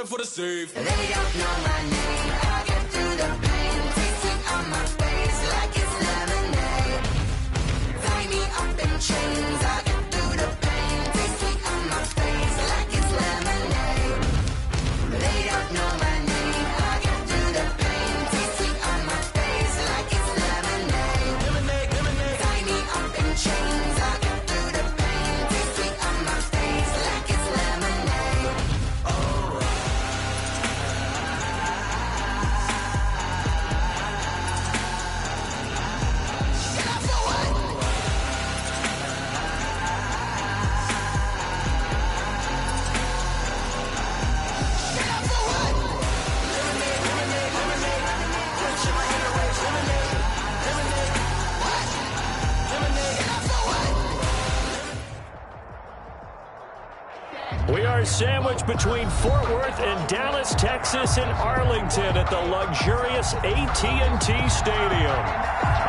for the save. They don't know my name. I get through the pain. Tasting on my face like it's lemonade. Tie me up in chains. I get through the pain. Tasting on my face like it's lemonade. They don't know my name. I get through the pain. Tasting on my face like it's lemonade. Lemonade, lemonade. Tie me up in chains. I get through the pain. Tasting on my face like it's lemonade. We are sandwiched between Fort Worth and Dallas, Texas, and Arlington at the luxurious AT&T Stadium.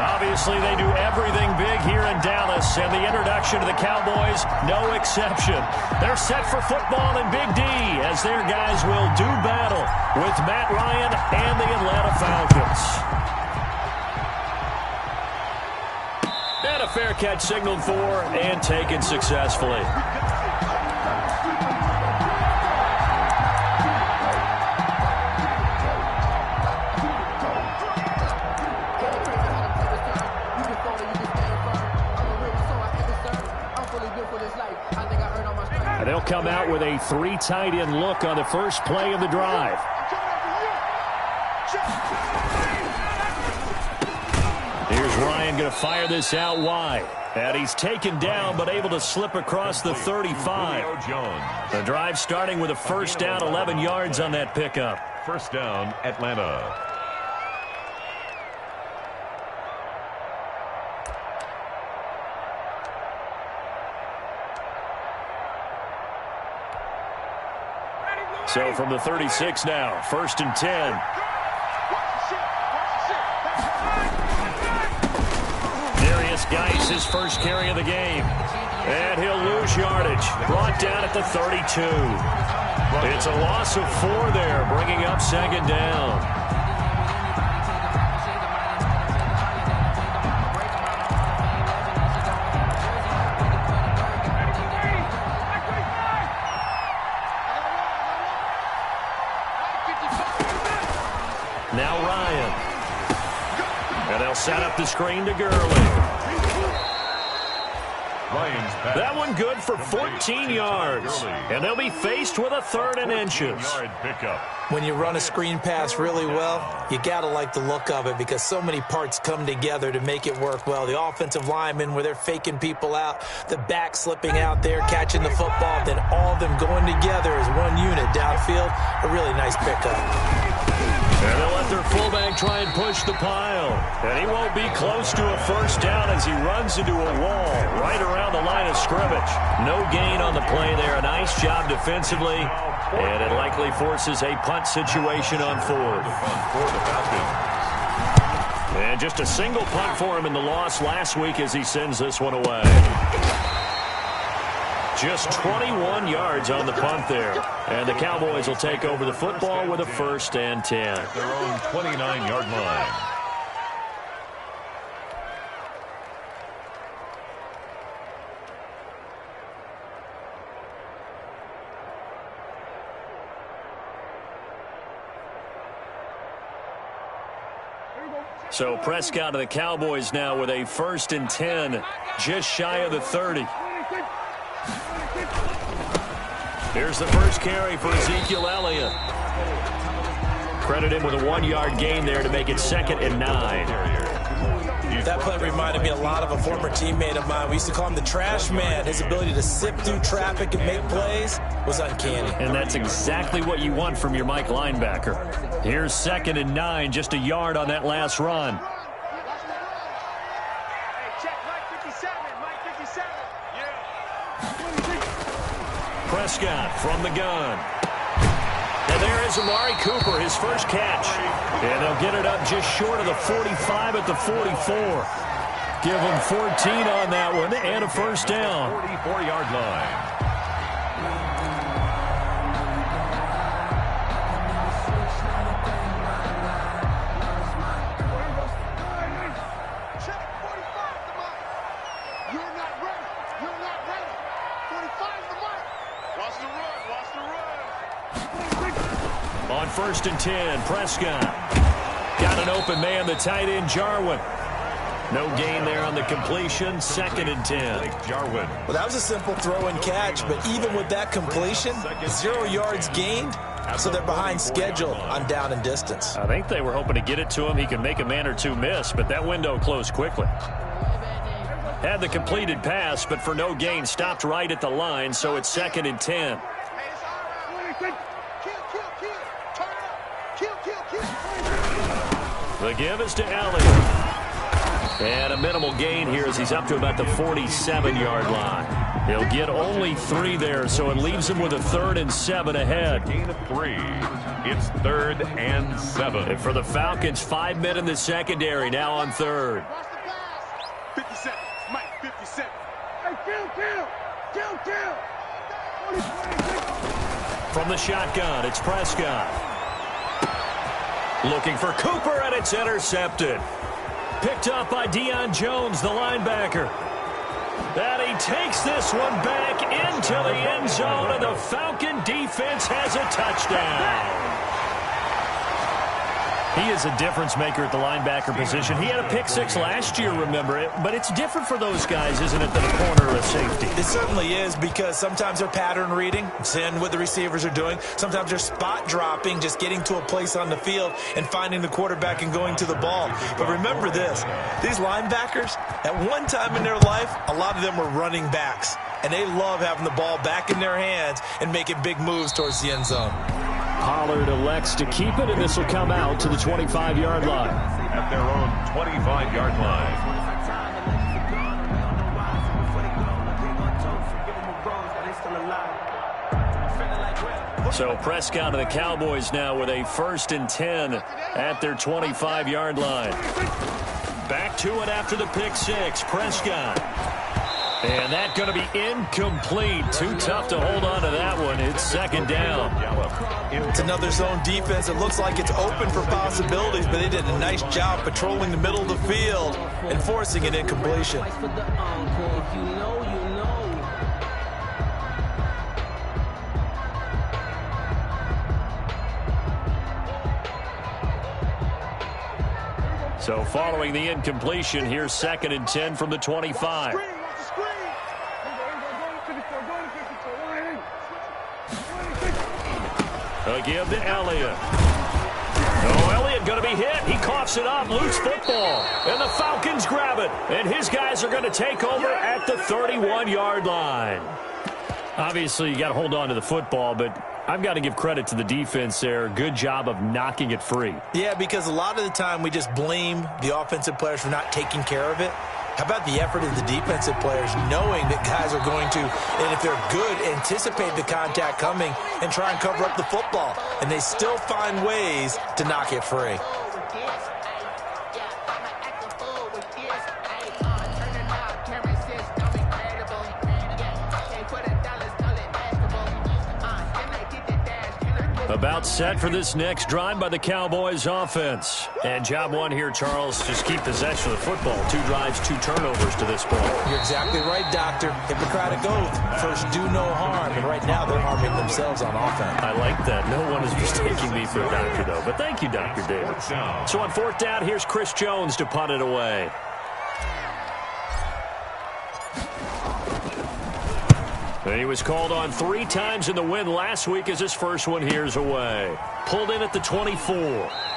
Obviously, they do everything big here in Dallas, and the introduction to the Cowboys, no exception. They're set for football in Big D as their guys will do battle with Matt Ryan and the Atlanta Falcons. And a fair catch signaled for and taken successfully. They'll come out with a three tight end look on the first play of the drive. Here's Ryan going to fire this out wide. And he's taken down but able to slip across the 35. The drive starting with a first down, 11 yards on that pickup. First down, Atlanta. So from the 36 now, first and 10. Darius Geis, his first carry of the game. And he'll lose yardage. Brought down at the 32. It's a loss of 4 there, bringing up second down. Now Ryan. And they'll set up the screen to Gurley. That one good for 14 yards. And they'll be faced with a third and inches. When you run a screen pass really well, you got to like the look of it because so many parts come together to make it work well. The offensive linemen where they're faking people out, the back slipping out there, catching the football, then all of them going together as one unit downfield. A really nice pickup. And they'll let their fullback try and push the pile. And he won't be close to a first down as he runs into a wall right around the line of scrimmage. No gain on the play there. A nice job defensively. And it likely forces a punt situation on 4th. And just a single punt for him in the loss last week as he sends this one away. Just 21 yards on the punt there. And the Cowboys will take over the football with a first and 10. Their own 29-yard line. So Prescott of the Cowboys now with a first and 10, just shy of the 30. Here's the first carry for Ezekiel Elliott. Credit him with a 1-yard gain there to make it second and 9. That play reminded me a lot of a former teammate of mine. We used to call him the trash man. His ability to sift through traffic and make plays was uncanny. And that's exactly what you want from your Mike linebacker. Here's second and 9, just a yard on that last run. Prescott from the gun. And there is Amari Cooper, his first catch. And they'll get it up just short of the 45 at the 44. Give him 14 on that one and a first down. 44-yard line. On 1st and 10, Prescott. Got an open man, the tight end, Jarwin. No gain there on the completion. 2nd and 10. Jarwin. Well, that was a simple throw and catch, but even with that completion, 0 yards gained, so they're behind schedule on down and distance. I think they were hoping to get it to him. He could make a man or two miss, but that window closed quickly. Had the completed pass, but for no gain, stopped right at the line, so it's 2nd and 10. The give is to Elliott. And a minimal gain here as he's up to about the 47-yard line. He'll get only 3 there, so it leaves him with a 3rd and 7 ahead. Gain of 3. It's 3rd and 7. And for the Falcons, 5 men in the secondary, now on 3rd. 57, Mike, 57. Hey, kill. From the shotgun, it's Prescott. Looking for Cooper, and it's intercepted. Picked up by Deion Jones, the linebacker. And he takes this one back into the end zone, and the Falcon defense has a touchdown. He is a difference maker at the linebacker position. He had a pick 6 last year, remember it. But it's different for those guys, isn't it, than a corner or a safety? It certainly is, because sometimes they're pattern reading, seeing what the receivers are doing. Sometimes they're spot dropping, just getting to a place on the field and finding the quarterback and going to the ball. But remember this, these linebackers, at one time in their life, a lot of them were running backs. And they love having the ball back in their hands and making big moves towards the end zone. Pollard elects to keep it, and this will come out to the 25-yard line. At their own 25-yard line. So Prescott and the Cowboys now with a 1st and 10 at their 25-yard line. Back to it after the pick 6. Prescott. And that's going to be incomplete. Too tough to hold on to that one. It's 2nd down. It's another zone defense. It looks like it's open for possibilities, but they did a nice job patrolling the middle of the field and forcing an incompletion. So following the incompletion, here's 2nd and 10 from the 25. A give to Elliott. Oh, Elliott going to be hit. He coughs it up, loose football. And the Falcons grab it. And his guys are going to take over at the 31-yard line. Obviously, you got to hold on to the football, but I've got to give credit to the defense there. Good job of knocking it free. Yeah, because a lot of the time we just blame the offensive players for not taking care of it. How about the effort of the defensive players knowing that guys are going to, and if they're good, anticipate the contact coming and try and cover up the football. And they still find ways to knock it free. About set for this next drive by the Cowboys offense. And job one here, Charles, just keep possession of the football. 2 drives, 2 turnovers to this point. You're exactly right, Doctor. Hippocratic oath. First, do no harm. And right now, they're harming themselves on offense. I like that. No one is mistaking me for a doctor, though. But thank you, Dr. Davis. So on 4th down, here's Chris Jones to punt it away. He was called on 3 times in the win last week as his first one here's away. Pulled in at the 24,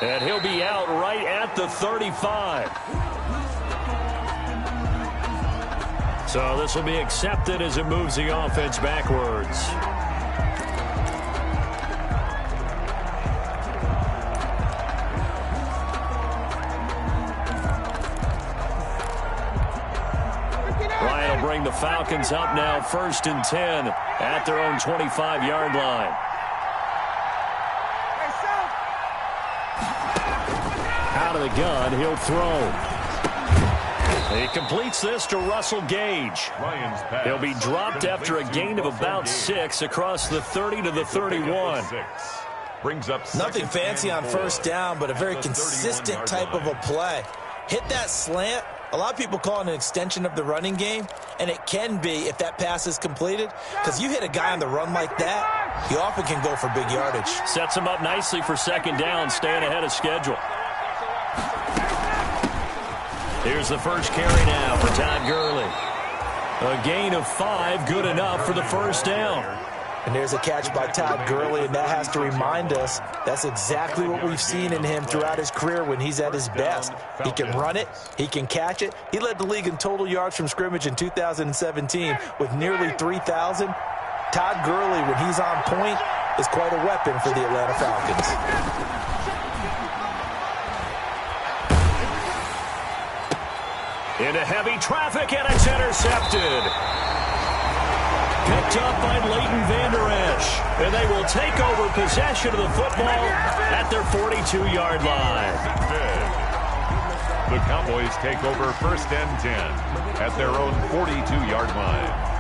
and he'll be out right at the 35. So this will be accepted as it moves the offense backwards. Bring the Falcons up now, 1st and 10 at their own 25-yard line. Out of the gun, he'll throw. He completes this to Russell Gage. He'll be dropped after a gain of about 6 across the 30 to the 31. Brings up nothing fancy on 1st down, but a very consistent type of a play. Hit that slant. A lot of people call it an extension of the running game, and it can be if that pass is completed, because you hit a guy on the run like that, he often can go for big yardage. Sets him up nicely for second down, staying ahead of schedule. Here's the first carry now for Todd Gurley. A gain of 5, good enough for the first down. And there's a catch by Todd Gurley, and that has to remind us that's exactly what we've seen in him throughout his career when he's at his best. He can run it. He can catch it. He led the league in total yards from scrimmage in 2017 with nearly 3,000. Todd Gurley, when he's on point, is quite a weapon for the Atlanta Falcons. Into heavy traffic, and it's intercepted. Picked up by Leighton Vander Esch. And they will take over possession of the football at their 42-yard line. The Cowboys take over first and 10 at their own 42-yard line.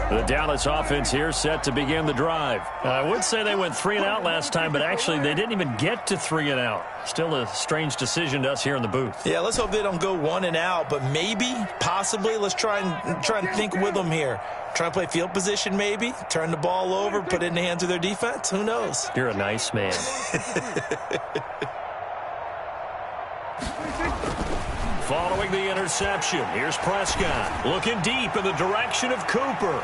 The Dallas offense here set to begin the drive. I would say they went 3 and out last time, but actually they didn't even get to 3 and out. Still a strange decision to us here in the booth. Yeah, let's hope they don't go 1 and out, but maybe, possibly, let's try and think with them here. Try and play field position maybe, turn the ball over, put it in the hands of their defense. Who knows? You're a nice man. Following the interception, here's Prescott looking deep in the direction of Cooper.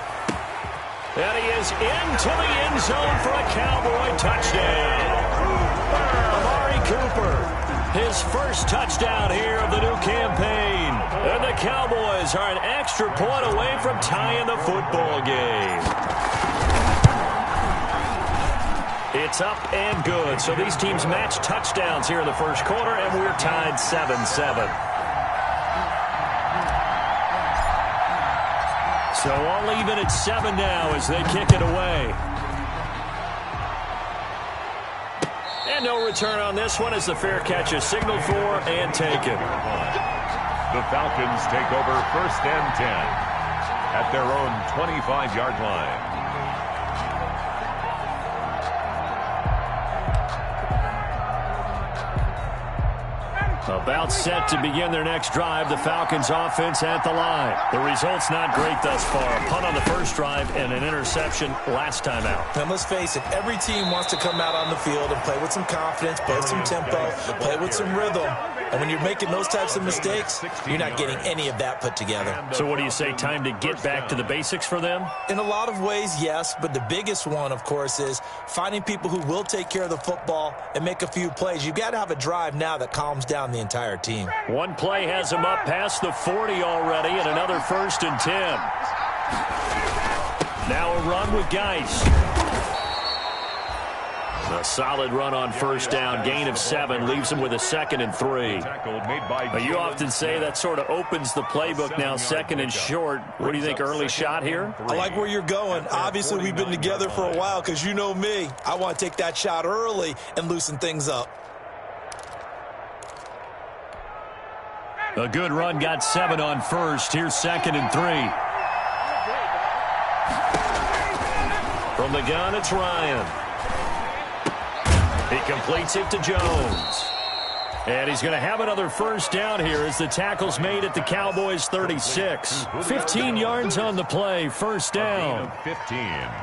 And he is into the end zone for a Cowboy touchdown. Amari Cooper, his first touchdown here of the new campaign. And the Cowboys are an extra point away from tying the football game. It's up and good. So these teams match touchdowns here in the first quarter, and we're tied 7-7. So all even at 7 now as they kick it away. And no return on this one as the fair catch is signaled for and taken. The Falcons take over first and 10 at their own 25-yard line. About set to begin their next drive, the Falcons offense at the line. The result's not great thus far. A punt on the first drive and an interception last time out. And let's face it, every team wants to come out on the field and play with some confidence, play with some tempo, play with some rhythm. And when you're making those types of mistakes, you're not getting any of that put together. So what do you say, time to get back to the basics for them? In a lot of ways, yes, but the biggest one, of course, is finding people who will take care of the football and make a few plays. You've got to have a drive now that calms down the entire team. One play has him up past the 40 already, and another first and 10. Now a run with Geis. A solid run on first down. Gain of 7 leaves him with a 2nd and 3. You often say that sort of opens the playbook now, 2nd and short. What do you think, early shot here? I like where you're going. Obviously, we've been together for a while because you know me. I want to take that shot early and loosen things up. A good run, got 7 on first. Here's 2nd and 3. From the gun, it's Ryan. He completes it to Jones. And he's going to have another first down here as the tackle's made at the Cowboys' 36. 15 yards on the play, first down. 15.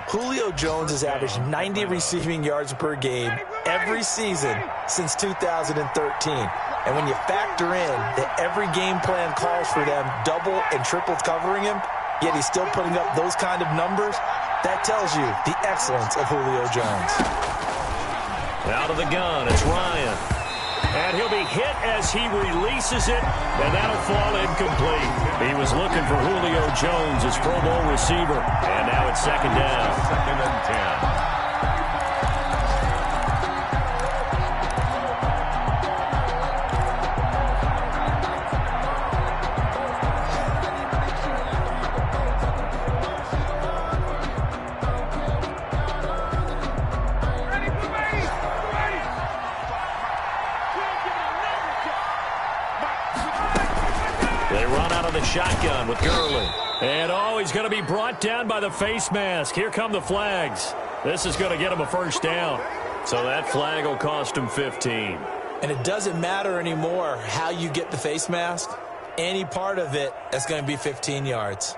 Julio Jones has averaged 90 receiving yards per game every season since 2013. And when you factor in that every game plan calls for them double and triple covering him, yet he's still putting up those kind of numbers, that tells you the excellence of Julio Jones. Out of the gun, it's Ryan. And he'll be hit as he releases it, and that'll fall incomplete. He was looking for Julio Jones, his Pro Bowl receiver. And now it's 2nd down. 2nd and 10. Shotgun with Gurley. And he's going to be brought down by the face mask. Here come the flags. This is going to get him a first down. So that flag will cost him 15. And it doesn't matter anymore how you get the face mask. any part of it, that's going to be 15 yards.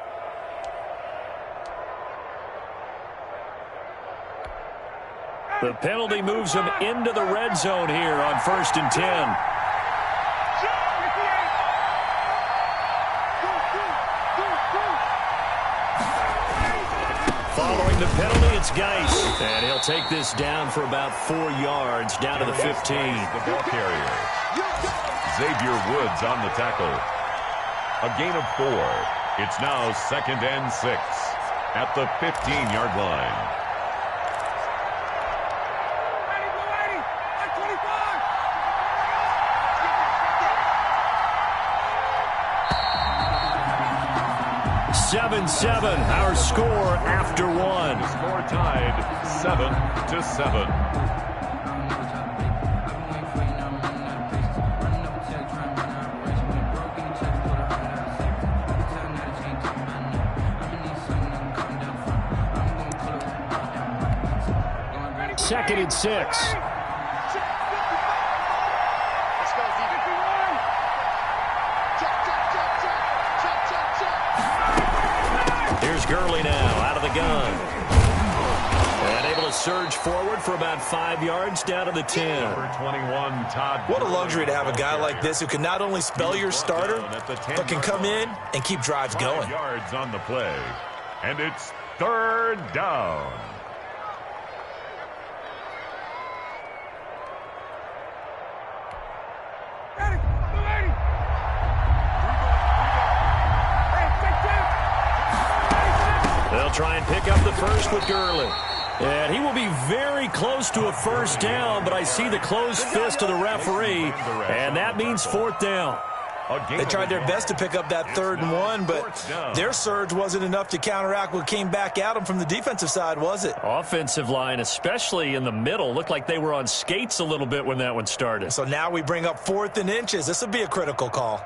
The penalty moves him into the red zone here on 1st and 10. Following the penalty, it's Geis. And he'll take this down for about 4 yards, down to the 15. The ball carrier. Xavier Woods on the tackle. A gain of 4. It's now 2nd and 6 at the 15-yard line. Seven, our score after 1. Score tied 7-7. Second and 6. Here's Gurley now out of the gun. And able to surge forward for about 5 yards down to the 10. Number 21, Todd. What a luxury to have a guy like this who can not only spell your starter, but can come in and keep drives going. 5 yards on the play. And it's 3rd down. They'll try and pick up the first with Gurley. And he will be very close to a first down, but I see the closed fist of the referee, and that means 4th down. They tried their best to pick up that 3rd and 1, but their surge wasn't enough to counteract what came back at them from the defensive side, was it? Offensive line, especially in the middle, looked like they were on skates a little bit when that one started. So now we bring up 4th and inches. This will be a critical call.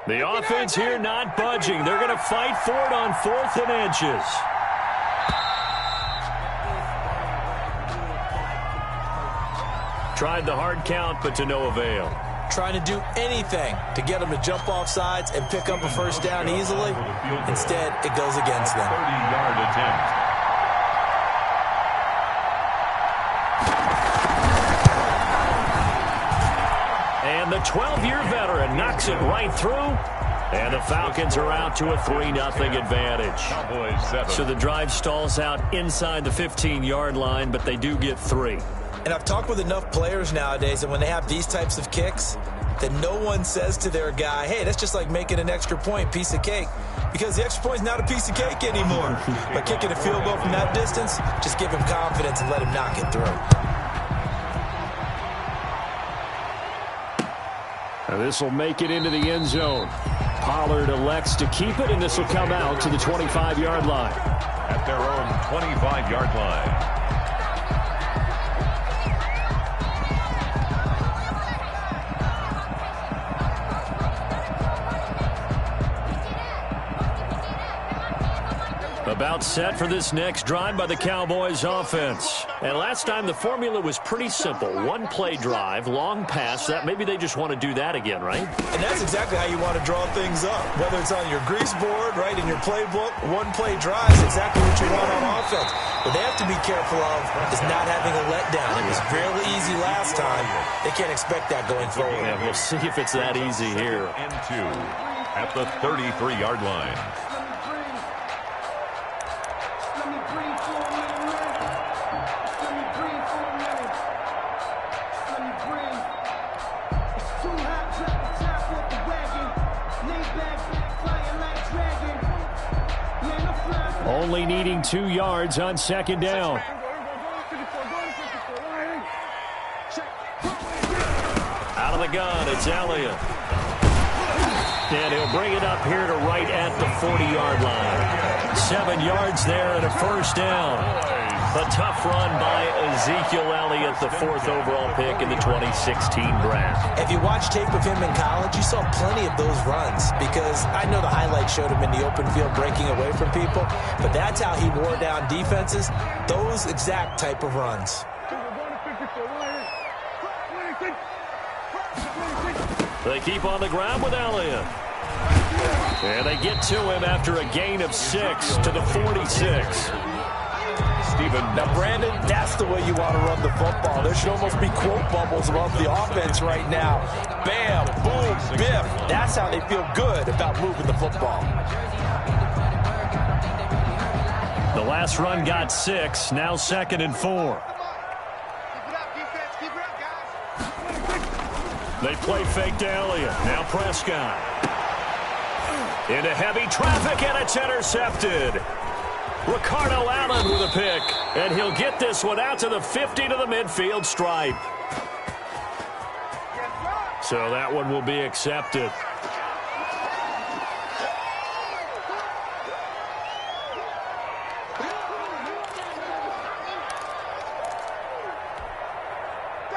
The offense here not budging. They're going to fight for it on 4th and inches. Tried the hard count, but to no avail. Trying to do anything to get them to jump off sides and pick up a first down easily. Instead, it goes against them. 30-yard attempt. And the 12-year veteran knocks it right through. And the Falcons are out to a 3-0 advantage. Cowboys 7. So the drive stalls out inside the 15-yard line, but they do get 3. And I've talked with enough players nowadays that when they have these types of kicks, that no one says to their guy, hey, that's just like making an extra point, piece of cake. Because the extra point is not a piece of cake anymore. But kicking a field goal from that distance, just give him confidence and let him knock it through. This will make it into the end zone. Pollard elects to keep it, and this will come out to the 25-yard line. At their own 25-yard line. About set for this next drive by the Cowboys offense. And last time the formula was pretty simple. One-play drive, long pass. That maybe they just want to do that again, right? And that's exactly how you want to draw things up. Whether it's on your grease board, right, in your playbook, one-play drive is exactly what you want on offense. What they have to be careful of is not having a letdown. It was fairly easy last time. They can't expect that going forward. Yeah, we'll see if it's that easy here. And 2 at the 33-yard line. Only needing 2 yards on second down. Out of the gun, it's Elliott. And he'll bring it up here to right at the 40-yard line. 7 yards there and a first down. A tough run by Ezekiel Elliott, the 4th overall pick in the 2016 draft. If you watch tape of him in college, you saw plenty of those runs because I know the highlights showed him in the open field breaking away from people, but that's how he wore down defenses, those exact type of runs. They keep on the ground with Elliott. And they get to him after a gain of 6 to the 46. Now, Brandon, that's the way you want to run the football. There should almost be quote bubbles above the offense right now. Bam, boom, biff. That's how they feel good about moving the football. The last run got 6, now 2nd and 4. They play fake to Elliott. Now Prescott. Into heavy traffic, and it's intercepted. Ricardo Allen with a pick, and he'll get this one out to the 50 to the midfield stripe. So that one will be accepted.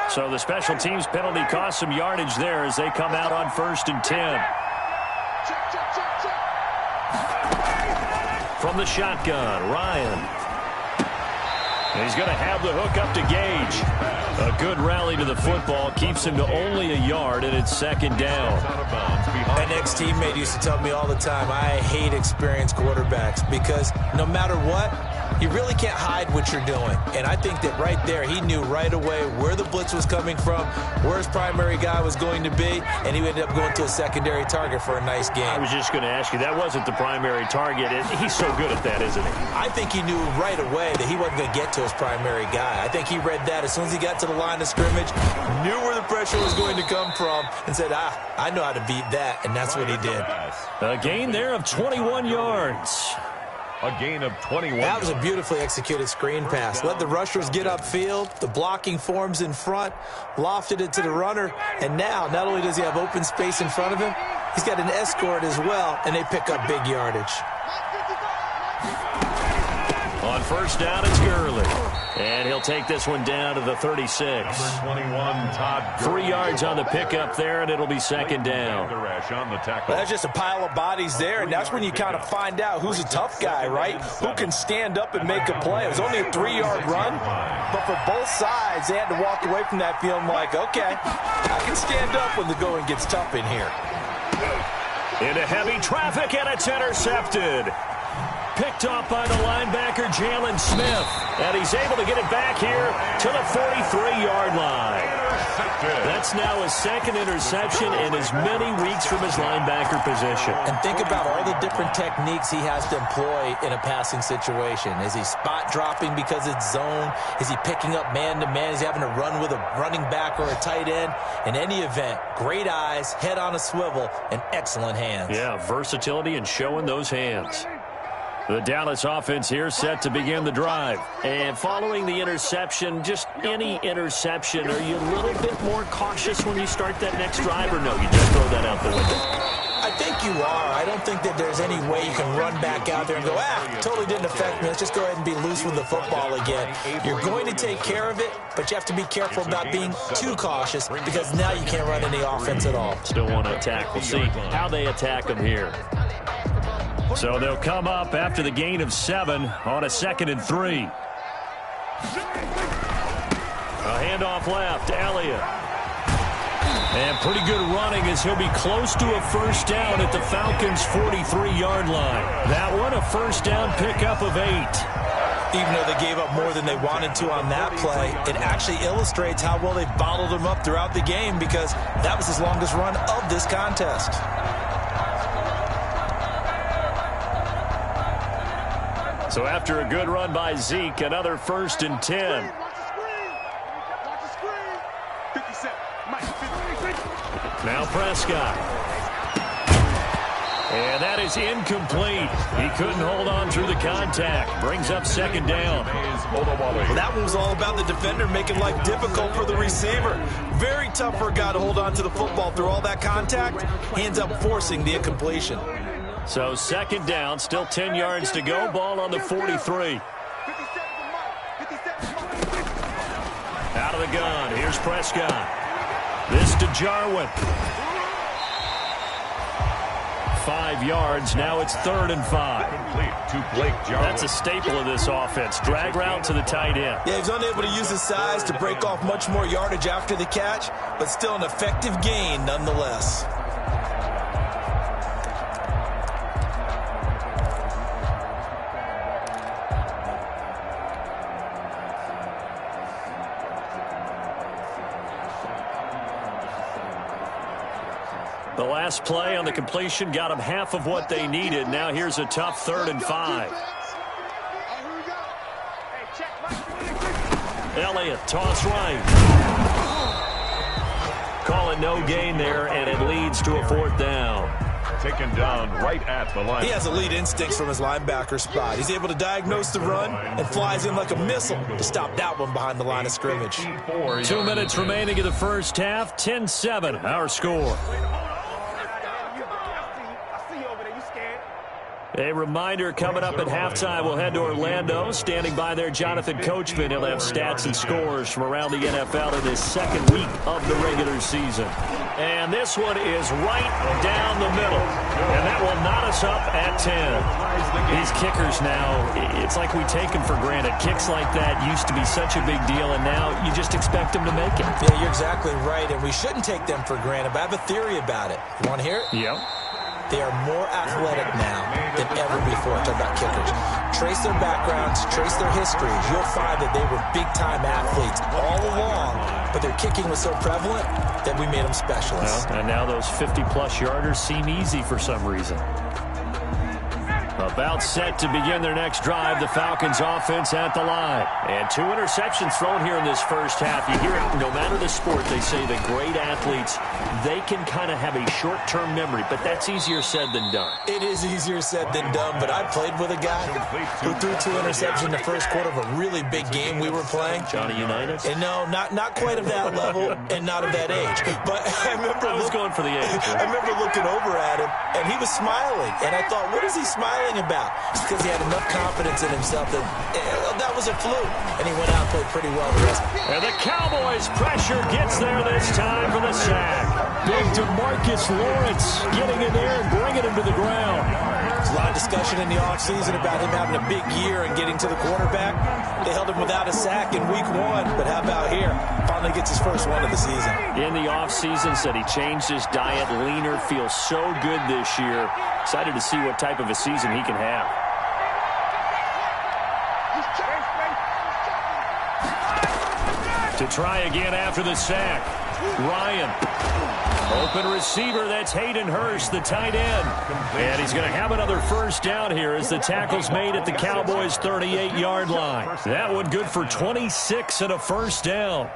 So the special teams penalty cost some yardage there as they come out on 1st and 10. From the shotgun, Ryan. And he's going to have the hook up to Gage. A good rally to the football keeps him to only a yard, and it's 2nd down. My next teammate used to tell me all the time, I hate experienced quarterbacks because no matter what, you really can't hide what you're doing. And I think that right there, he knew right away where the blitz was coming from, where his primary guy was going to be, and he ended up going to a secondary target for a nice game. I was just going to ask you, that wasn't the primary target. He's so good at that, isn't he? I think he knew right away that he wasn't going to get to his primary guy. I think he read that as soon as he got to the line of scrimmage, knew where the pressure was going to come from, and said, I know how to beat that, and that's what he did. A gain there of 21 yards. A gain of 21. That was a beautifully executed screen pass. Let the rushers get upfield. The blocking forms in front. Lofted it to the runner. And now, not only does he have open space in front of him, he's got an escort as well, and they pick up big yardage. On 1st down, it's Gurley. And he'll take this one down to the 36. Number 21, Todd Gurley. 3 yards on the pickup there, and it'll be 2nd down. On the tackle. Well, that's just a pile of bodies there, and that's when you kind of find out who's a tough guy, right? Who can stand up and make a play. It was only a 3-yard run, but for both sides, they had to walk away from that feeling like, okay, I can stand up when the going gets tough in here. Into heavy traffic, and it's intercepted. Picked off by the linebacker, Jalen Smith. And he's able to get it back here to the 43-yard line. That's now his 2nd interception in as many weeks from his linebacker position. And think about all the different techniques he has to employ in a passing situation. Is he spot dropping because it's zone? Is he picking up man-to-man? Is he having to run with a running back or a tight end? In any event, great eyes, head on a swivel, and excellent hands. Yeah, versatility and showing those hands. The Dallas offense here set to begin the drive. And following the interception, just any interception, are you a little bit more cautious when you start that next drive, or no, you just throw that out the window? I think you are. I don't think that there's any way you can run back out there and go, totally didn't affect me. Let's just go ahead and be loose with the football again. You're going to take care of it, but you have to be careful about being too cautious because now you can't run any offense at all. Still want to attack. We'll see how they attack them here. So they'll come up after the gain of 7 on a 2nd and 3. A handoff left, Elliott. And pretty good running as he'll be close to a first down at the Falcons' 43-yard line. That one, a first down pickup of 8. Even though they gave up more than they wanted to on that play, it actually illustrates how well they bottled them up throughout the game because that was his longest run of this contest. So after a good run by Zeke, another 1st and 10. Now Prescott. And that is incomplete. He couldn't hold on through the contact. Brings up 2nd down. Well, that one was all about the defender making life difficult for the receiver. Very tough for a guy to hold on to the football through all that contact. He ends up forcing the incompletion. So 2nd down, still 10 yards to go. Ball on the 43. Out of the gun. Here's Prescott. This to Jarwin. 5 yards. Now it's 3rd and 5. That's a staple of this offense. Drag route to the tight end. Yeah, he's unable to use his size to break off much more yardage after the catch, but still an effective gain nonetheless. The last play on the completion got them half of what they needed. Now here's a tough 3rd and 5. Elliott, toss right. Call it no gain there, and it leads to a 4th down. Taken down right at the line. He has elite instincts from his linebacker spot. He's able to diagnose the run and flies in like a missile to stop that one behind the line of scrimmage. 2 minutes remaining in the first half. 10-7, our score. A reminder, coming up at halftime, we'll head to Orlando. Standing by there, Jonathan Coachman. He'll have stats and scores from around the NFL in this 2nd week of the regular season. And this one is right down the middle. And that will knot us up at 10. These kickers now, it's like we take them for granted. Kicks like that used to be such a big deal, and now you just expect them to make it. Yeah, you're exactly right, and we shouldn't take them for granted, but I have a theory about it. You want to hear it? Yep. They are more athletic now than ever before. Talk about kickers. Trace their backgrounds, trace their histories. You'll find that they were big-time athletes all along, but their kicking was so prevalent that we made them specialists. Well, and now those 50-plus yarders seem easy for some reason. About set to begin their next drive, the Falcons offense at the line. And 2 interceptions thrown here in this first half. You hear it, no matter the sport, they say that great athletes, they can kind of have a short-term memory, but that's easier said than done. It is easier said than done, but I played with a guy who threw 2 interceptions in the first quarter of a really big game we were playing. Johnny Unitas? And no, not quite of that level and not of that age. But I was going for the age. Right? I remember looking over at him, and he was smiling. And I thought, what is he smiling about? It's because he had enough confidence in himself that that was a fluke. And he went out and played pretty well the rest. And the Cowboys' pressure gets there this time for the sack. Big DeMarcus Lawrence getting in there and bringing him to the ground. There's a lot of discussion in the offseason about him having a big year and getting to the quarterback. They held him without a sack in week 1, but how about here? Finally gets his first one of the season. In the offseason, said he changed his diet, leaner, feels so good this year. Excited to see what type of a season he can have. To try again after the sack. Ryan. Open receiver, that's Hayden Hurst, the tight end. And he's going to have another first down here as the tackle's made at the Cowboys' 38-yard line. That one good for 26 and a first down.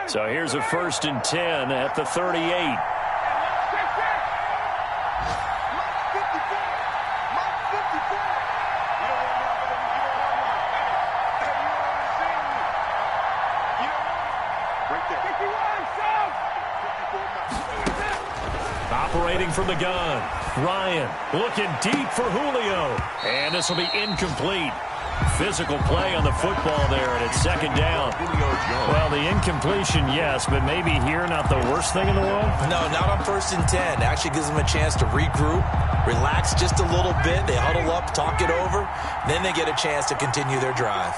So here's a 1st and 10 at the 38. Operating from the gun. Ryan looking deep for Julio. And this will be incomplete. Physical play on the football there, and it's second down. Well, the incompletion, yes, but maybe here not the worst thing in the world? No, not on 1st and 10. Actually gives them a chance to regroup, relax just a little bit. They huddle up, talk it over. Then they get a chance to continue their drive.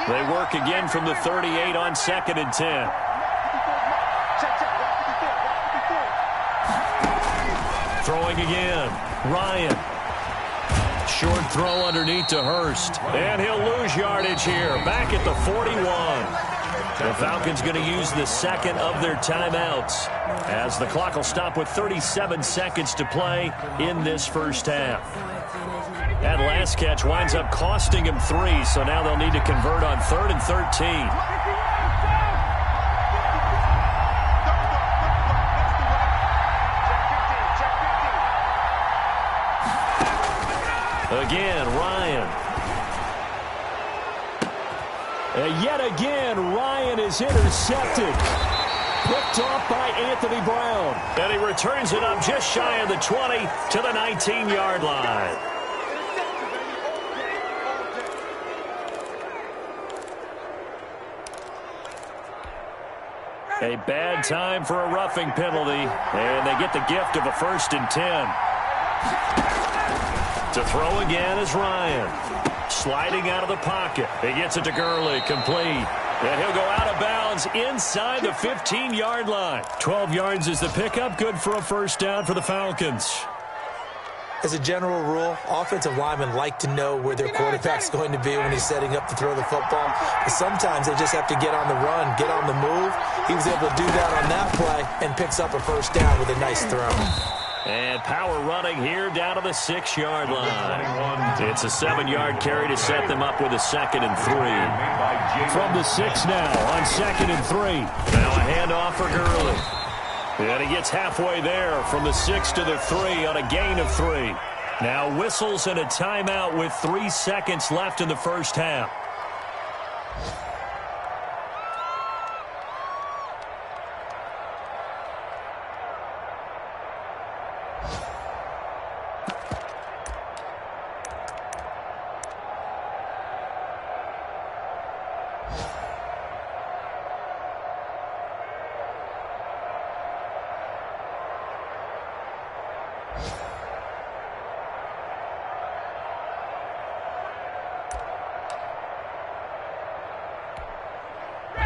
They work again from the 38 on 2nd and 10. Throwing again. Ryan. Short throw underneath to Hurst. And he'll lose yardage here. Back at the 41. The Falcons going to use the second of their timeouts, as the clock will stop with 37 seconds to play in this first half. That last catch winds up costing him 3, so now they'll need to convert on 3rd and 13. Again, Ryan. And yet again, Ryan is intercepted. Picked off by Anthony Brown. And he returns it up just shy of the 20 to the 19-yard line. A bad time for a roughing penalty. And they get the gift of a 1st and 10. To throw again is Ryan. Sliding out of the pocket. He gets it to Gurley. Complete. And he'll go out of bounds inside the 15-yard line. 12 yards is the pickup. Good for a first down for the Falcons. As a general rule, offensive linemen like to know where their quarterback's going to be when he's setting up to throw the football. But sometimes they just have to get on the run, get on the move. He was able to do that on that play and picks up a first down with a nice throw. And power running here down to the 6-yard line. It's a 7-yard carry to set them up with a 2nd and 3. From the 6 now on 2nd and 3. Now a handoff for Gurley. And he gets halfway there from the 6 to the 3 on a gain of 3. Now whistles and a timeout with 3 seconds left in the first half.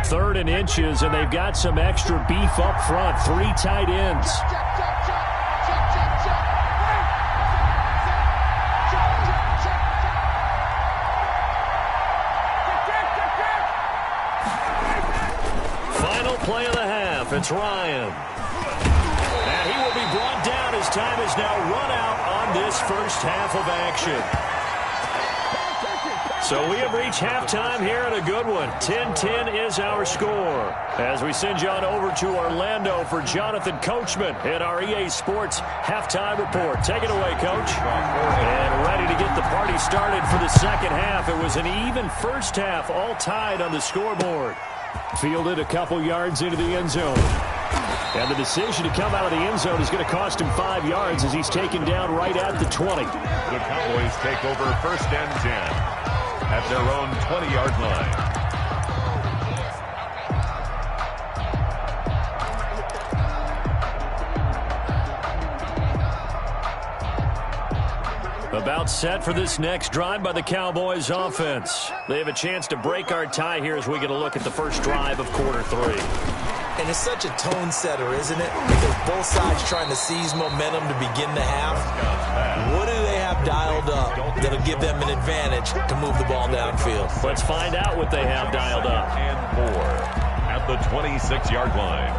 Third and inches, and they've got some extra beef up front. 3 tight ends. Final play of the half. It's Ryan. And he will be brought down as time is now run out on this first half of action. So we have reached halftime here in a good one. 10-10 is our score. As we send you on over to Orlando for Jonathan Coachman in our EA Sports halftime report. Take it away, Coach. And ready to get the party started for the second half. It was an even first half, all tied on the scoreboard. Fielded a couple yards into the end zone. And the decision to come out of the end zone is going to cost him 5 yards as he's taken down right at the 20. The Cowboys take over 1st and 10 at their own 20-yard line. About set for this next drive by the Cowboys offense. They have a chance to break our tie here as we get a look at the first drive of quarter 3. And it's such a tone setter, isn't it? Because both sides trying to seize momentum to begin the half. What do they have dialed up that'll give them an advantage to move the ball downfield? Let's find out what they have dialed up. And 4 at the 26-yard line.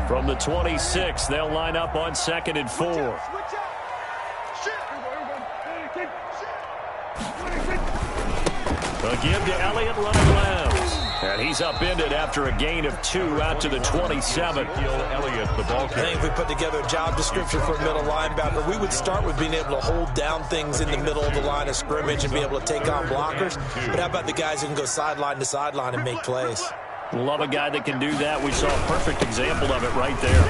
From the 26, they'll line up on 2nd and 4. A give to Elliott running left. And he's upended after a gain of 2 out to the 27. Elliott, the ball I think if we put together a job description for a middle linebacker, we would start with being able to hold down things in the middle of the line of scrimmage and be able to take on blockers. But how about the guys who can go sideline to sideline and make plays? Love a guy that can do that. We saw a perfect example of it right there.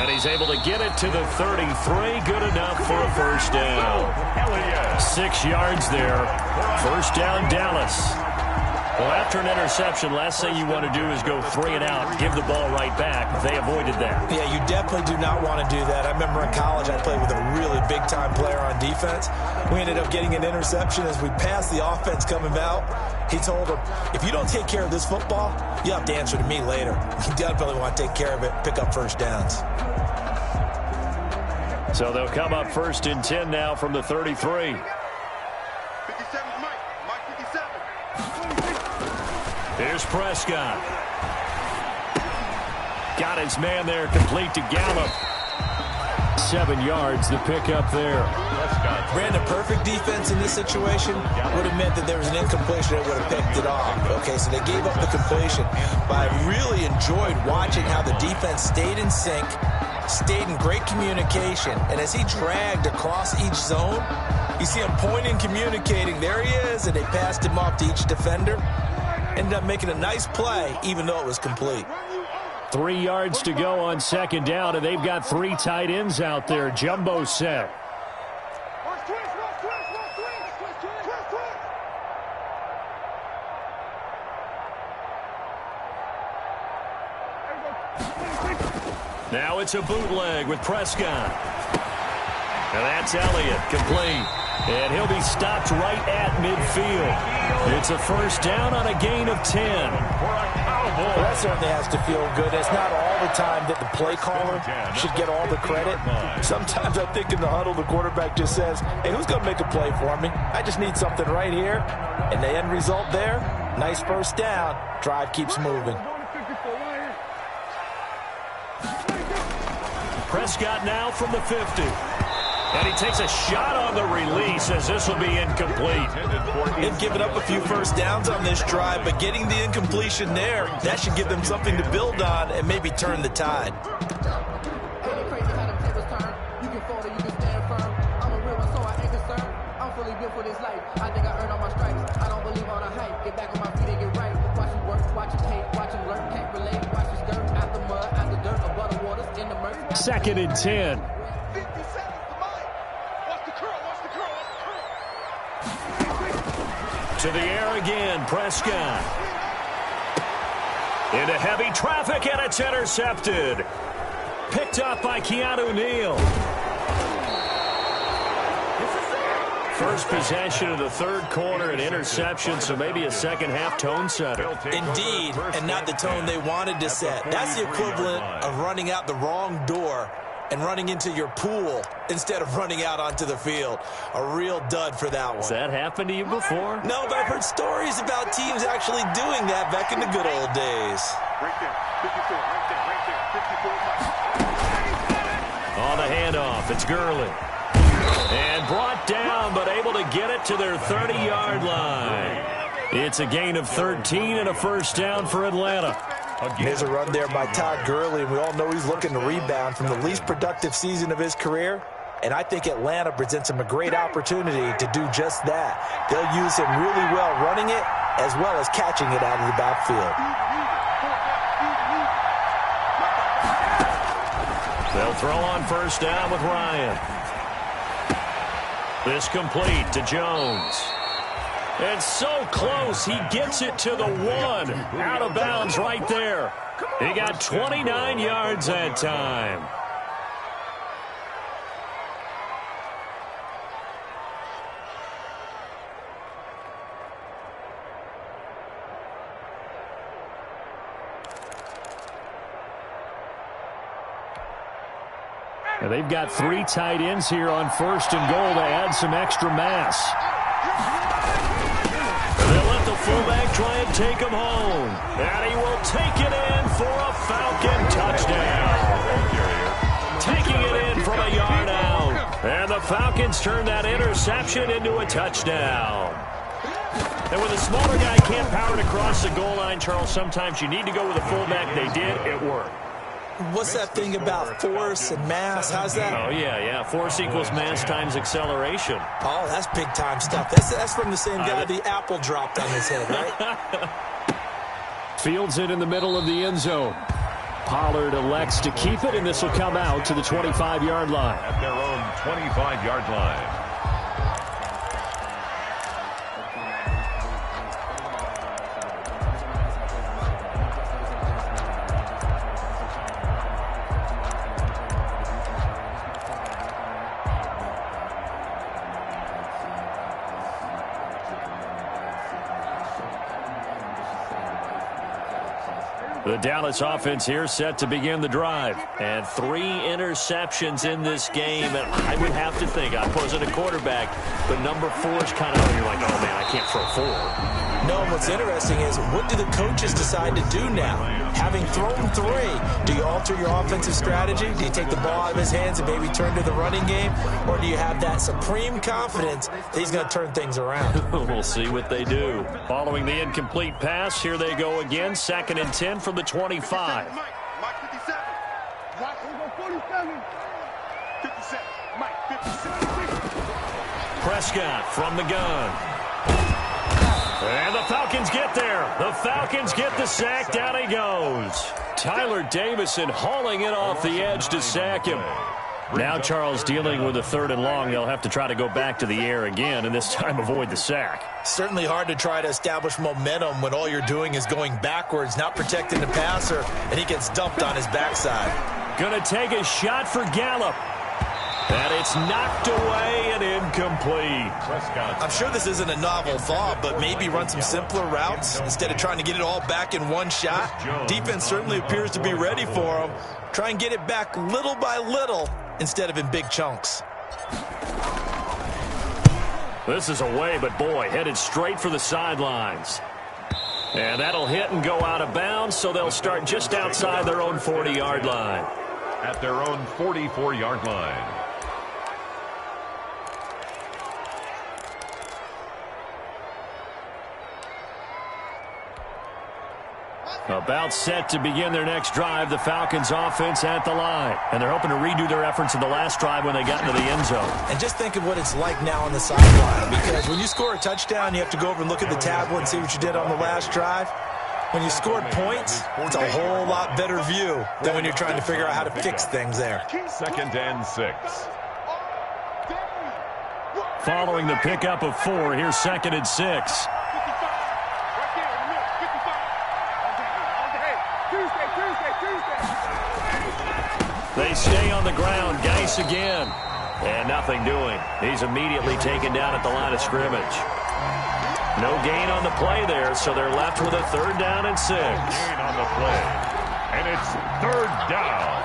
And he's able to get it to the 33. Good enough for a first down. 6 yards there. First down, Dallas. Well, after an interception, last thing you want to do is go 3 and out, give the ball right back. They avoided that. Yeah, you definitely do not want to do that. I remember in college I played with a really big-time player on defense. We ended up getting an interception as we passed the offense coming out. He told him, if you don't take care of this football, you have to answer to me later. You definitely want to take care of it, pick up first downs. So they'll come up first and 10 now from the 33. 57, Mike 57. Here's Prescott. Got his man there, complete to Gallup. 7 yards, the pickup there. Ran a perfect defense in this situation would have meant that there was an incompletion that would have picked it off. Okay, so they gave up the completion. But I really enjoyed watching how the defense stayed in sync, stayed in great communication, and as he dragged across each zone, you see him pointing, communicating. There he is, and they passed him off to each defender. Ended up making a nice play, even though it was complete. 3 yards to go on second down, and they've got 3 tight ends out there. Jumbo set. Now it's a bootleg with Prescott. And that's Elliott, complete. And he'll be stopped right at midfield. It's a first down on a gain of 10. Well, that certainly has to feel good. It's not all the time that the play caller should get all the credit. Sometimes I think in the huddle, the quarterback just says, hey, who's going to make a play for me? I just need something right here. And the end result there, nice first down. Drive keeps moving. Prescott now from the 50. And he takes a shot on the release as this will be incomplete. They've given up a few first downs on this drive, but getting the incompletion there, that should give them something to build on and maybe turn the tide. Second and 10. To the air again, Prescott. Into heavy traffic, and it's intercepted. Picked up by Keanu Neal. First possession of the third quarter, an interception, so maybe a second-half tone setter. Indeed, and not the tone they wanted to set. That's the equivalent of running out the wrong door and running into your pool instead of running out onto the field. A real dud for that one. Has that happened to you before? No, but I've heard stories about teams actually doing that back in the good old days. Right there, 54, right there, 54. On the handoff, it's Gurley. And brought down, but able to get it to their 30-yard line. It's a gain of 13 and a first down for Atlanta. There's a run there by Todd Gurley, and we all know he's looking to rebound from the least productive season of his career. And I think Atlanta presents him a great opportunity to do just that. They'll use him really well running it as well as catching it out of the backfield. They'll throw on first down with Ryan. This complete to Jones. And so close, he gets it to the 1. Out of bounds right there. He got 29 yards that time. And they've got 3 tight ends here on first and goal to add some extra mass. They'll let the fullback try and take him home. And he will take it in for a Falcon touchdown. Taking it in from a yard out. And the Falcons turn that interception into a touchdown. And when the smaller guy can't power it across the goal line, Charles, sometimes you need to go with a fullback. They did. It worked. What's that thing about force and mass? How's that? Oh, yeah. Force equals mass times acceleration. Oh, that's big-time stuff. That's from the same guy the apple dropped on his head, right? Fields it in the middle of the end zone. Pollard elects to keep it, and this will come out to the 25-yard line. At their own 25-yard line. The Dallas offense here set to begin the drive. And 3 interceptions in this game. And I would have to think, I wasn't a quarterback, but number 4 is kind of, you're like, oh, man, I can't throw 4. No, what's interesting is what do the coaches decide to do now? Having thrown 3, do you alter your offensive strategy? Do you take the ball out of his hands and maybe turn to the running game? Or do you have that supreme confidence that he's going to turn things around? We'll see what they do. Following the incomplete pass, here they go again. 2nd and 10 from the 25. Mike 57. Watch. 47. 57. Mike 57. Prescott from the gun. And the Falcons get there. The Falcons get the sack. Down he goes. Tyler Davison hauling it off the edge to sack him. Now Charles dealing with a 3rd and long. They'll have to try to go back to the air again and this time avoid the sack. Certainly hard to try to establish momentum when all you're doing is going backwards, not protecting the passer, and he gets dumped on his backside. Gonna take a shot for Gallup. And it's knocked away and incomplete. I'm sure this isn't a novel thought, but maybe run some simpler routes instead of trying to get it all back in one shot. Defense certainly appears to be ready for him. Try and get it back little by little instead of in big chunks. This is away, but boy, headed straight for the sidelines. And that'll hit and go out of bounds, so they'll start just outside their own 40-yard line. At their own 44-yard line. About set to begin their next drive, the Falcons offense at the line. And they're hoping to redo their efforts in the last drive when they got into the end zone. And just think of what it's like now on the sideline. Because when you score a touchdown, you have to go over and look at the tablet and see what you did on the last drive. When you scored points, it's a whole lot better view than when you're trying to figure out how to fix things there. 2nd and 6. Following the pickup of 4, here's 2nd and 6. They stay on the ground. Geis again. And nothing doing. He's immediately taken down at the line of scrimmage. No gain on the play there, so they're left with a 3rd down and 6. Gain on the play. And it's 3rd down.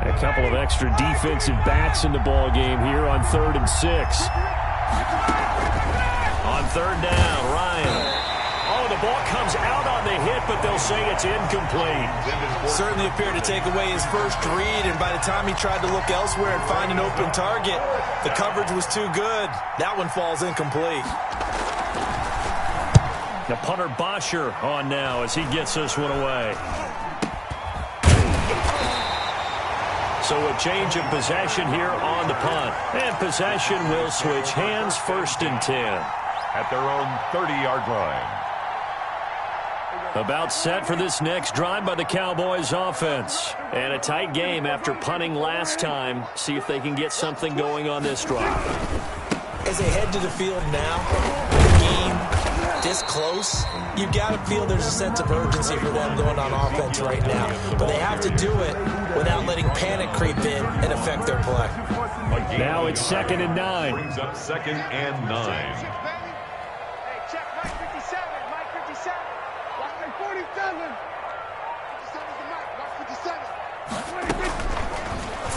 A couple of extra defensive backs in the ball game here on 3rd and 6. On 3rd down, Ryan. Oh, the ball comes out on the hit, but they'll say it's incomplete. Certainly appeared to take away his first read, and by the time he tried to look elsewhere and find an open target, the coverage was too good. That one falls incomplete. The punter Bosher on now as he gets this one away. So a change of possession here on the punt. And possession will switch hands. 1st and 10. At their own 30-yard line. About set for this next drive by the Cowboys offense. And a tight game after punting last time. See if they can get something going on this drive. As they head to the field now, the game this close, you've got to feel there's a sense of urgency for them going on offense right now. But they have to do it without letting panic creep in and affect their play. Now it's 2nd and 9. Brings up 2nd and 9. Hey, check Mike 57. Mike 57. Watch Mike 47. 57 is the Mike. Watch 57.